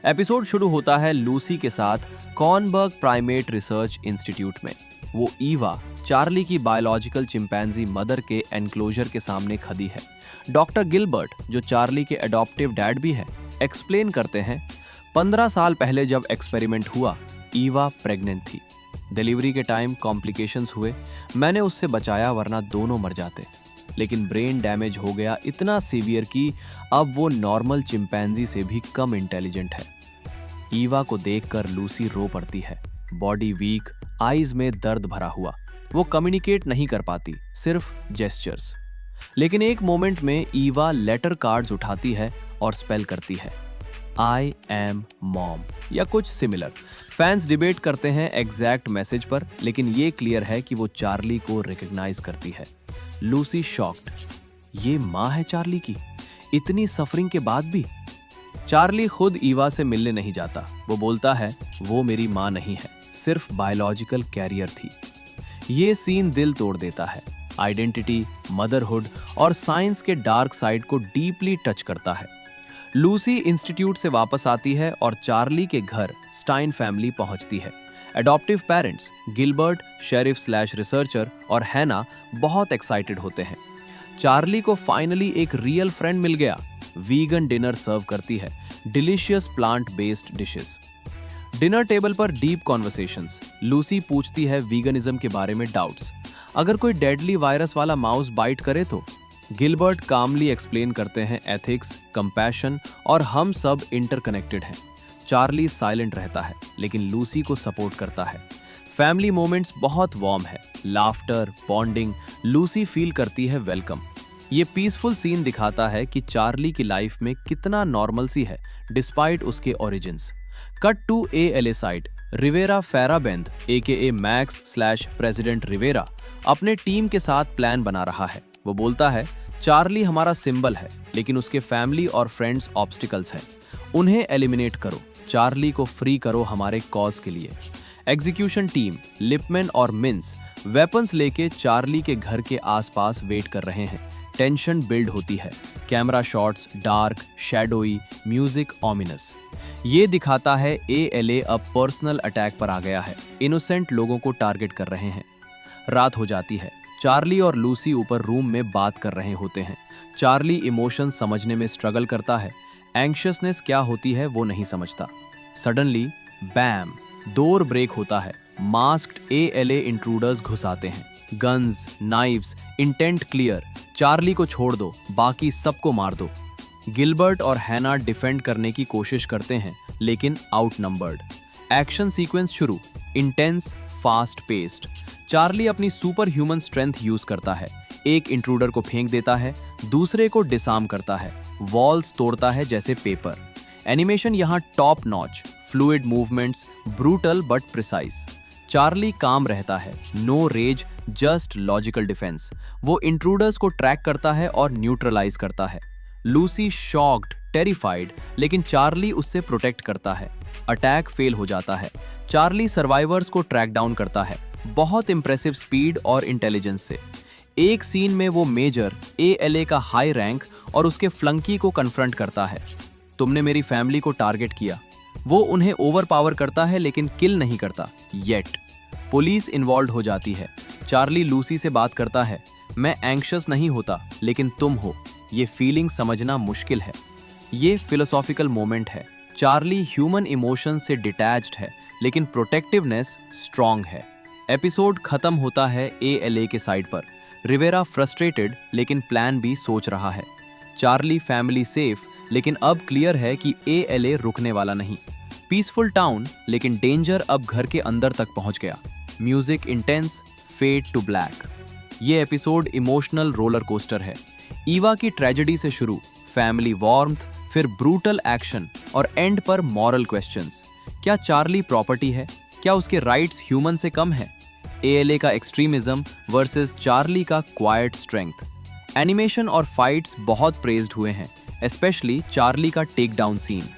Episode शुरू होता है लूसी के साथ कॉर्नबर्ग प्राइमेट रिसर्च इंस्टीट्यूट में। वो ईवा, चार्ली की बायोलॉजिकल चिंपैंजी मदर के एनक्लोजर के सामने खड़ी है। डॉक्टर गिलबर्ट, जो चार्ली के एडॉप्टिव डैड भी है, एक्सप्लेन करते हैं 15 साल पहले जब एक्सपेरिमेंट हुआ, ईवा प्रेग्नेंट थी। डिलीवरी के टाइम कॉम्प्लिकेशंस हुए, मैंने उससे बचाया वरना दोनों मर जाते। लेकिन ब्रेन डैमेज हो गया इतना सीवियर कि अब वो नॉर्मल चिंपैंजी से भी कम इंटेलिजेंट है। ईवा को देखकर लूसी रो पड़ती है, बॉडी वीक, आईज में दर्द भरा हुआ। वो कम्युनिकेट नहीं कर पाती, सिर्फ जेस्चर्स। लेकिन एक मोमेंट में ईवा लेटर कार्ड्स उठाती है और स्पेल करती है आई एम मॉम या कुछ सिमिलर। फैंस डिबेट करते हैं एग्जैक्ट मैसेज पर, लेकिन ये क्लियर है कि वो चार्ली को रिकॉग्नाइज करती है। लूसी शॉक्ड, ये माँ है चार्ली की, इतनी सफरिंग के बाद भी। चार्ली खुद ईवा से मिलने नहीं जाता। वो बोलता है वो मेरी माँ नहीं है, सिर्फ बायोलॉजिकल कैरियर थी। ये सीन दिल तोड़ देता है। आइडेंटिटी, मदरहुड और साइंस के डार्क साइड को डीपली टच करता है। लूसी इंस्टीट्यूट से वापस आती है और चार्ली के घर स्टाइन फैमिली पहुंचती है। Adaptive parents Gilbert, sheriff slash researcher और हैना बहुत एक्साइटेड होते हैं। चार्ली को फाइनली एक रियल फ्रेंड मिल गया। वीगन डिनर सर्व करती है, delicious plant based dishes. Dinner table पर डीप कॉन्वर्सेशंस। लूसी पूछती है वीगनिज्म के बारे में डाउट्स। अगर कोई डेडली वायरस वाला माउस बाइट करे तो? गिलबर्ट कामली एक्सप्लेन करते हैं एथिक्स, कंपैशन और हम सब इंटरकनेक्टेड हैं। चार्ली साइलेंट रहता है, लेकिन लूसी को सपोर्ट करता है। फैमिली मोमेंट्स बहुत वार्म है, लाफ्टर, बॉन्डिंग। लूसी फील करती है वेलकम। ये पीसफुल सीन दिखाता है कि चार्ली की लाइफ में कितना नॉर्मलसी है डिस्पाइट उसके origins. Cut to ALA side. Rivera Feyerabend AKA Max slash president Rivera अपने टीम के साथ प्लान बना रहा है। वो बोलता है चार्ली हमारा सिंबल है, लेकिन उसके फैमिली और फ्रेंड्स ऑब्स्टिकल्स हैं। उन्हें एलिमिनेट करो, चार्ली को फ्री करो हमारे कॉज के लिए। एग्जीक्यूशन टीम लिपमैन और मिन्स वेपन्स लेके चार्ली के घर के आसपास वेट कर रहे हैं। टेंशन बिल्ड होती है। Camera shots dark, shadowy, music ominous. ये दिखाता है ALA अब पर्सनल अटैक पर आ गया है। इनोसेंट लोगों को टारगेट कर रहे हैं। रात हो जाती है। चार्ली और लूसी ऊपर रूम में बात कर रहे होते हैं। चार्ली इमोशंस समझने में स्ट्रगल करता है। एंग्शियसनेस क्या होती है वो नहीं समझता। सडनली बैम, डोर ब्रेक होता है। मास्क्ड ALA इंट्रूडर्स घुस आते हैं। Guns, knives, intent clear. Charlie को छोड़ दो, बाकी सबको मार दो। गिलबर्ट और हैना डिफेंड करने की कोशिश करते हैं, लेकिन आउटनंबर्ड। एक्शन सीक्वेंस शुरू। Intense, fast paced. चार्ली अपनी सुपर ह्यूमन स्ट्रेंथ यूज करता है। एक इंट्रूडर को फेंक देता है, दूसरे को डिसार्म करता है, वॉल्स तोड़ता है जैसे पेपर। एनिमेशन यहाँ top notch, fluid movements, brutal but precise. Charlie काम रहता है, no rage, just logical defence. वो इंट्रूडर्स को ट्रैक करता है और न्यूट्रलाइज करता है। लूसी शॉक्ड, टेरिफाइड, लेकिन चार्ली उससे प्रोटेक्ट करता है। अटैक फेल हो जाता है। चार्ली सर्वाइवर्स को ट्रैक डाउन करता है, बहुत इंप्रेसिव स्पीड और इंटेलिजेंस से। एक सीन में वो मेजर, ALA का हाई रैंक और उसके फ्लंकी को कन्फ्रंट करता है। तुमने मेरी फैमिली को टारगेट किया। वो उन्हें ओवरपावर करता है, लेकिन किल नहीं करता येट। पुलिस इन्वॉल्व हो जाती है। चार्ली लूसी से बात करता है, मैं एंग्शियस नहीं होता, लेकिन तुम हो। ये फीलिंग समझना मुश्किल है। ये फिलोसॉफिकल मोमेंट है। चार्ली ह्यूमन इमोशन से डिटैच्ड है, लेकिन प्रोटेक्टिवनेस स्ट्रॉन्ग है। एपिसोड खत्म होता है ALA के साइड पर। रिवेरा फ्रस्ट्रेटेड, लेकिन प्लान भी सोच रहा है। चार्ली फैमिली सेफ, लेकिन अब क्लियर है कि ALA रुकने वाला नहीं। पीसफुल टाउन, लेकिन डेंजर अब घर के अंदर तक पहुंच गया। Music intense, fade to black. ये एपिसोड इमोशनल रोलर कोस्टर है। ईवा की ट्रेजेडी से शुरू, फैमिली वार्मथ, फिर ब्रूटल एक्शन और एंड पर मॉरल क्वेश्चंस। क्या चार्ली प्रॉपर्टी है? क्या उसके राइट्स ह्यूमन से कम है? ALA का एक्सट्रीमिज्म वर्सेस चार्ली का क्वाइट स्ट्रेंथ। एनिमेशन और फाइट्स बहुत प्रेज्ड हुए हैं, स्पेशली चार्ली का टेक डाउन सीन।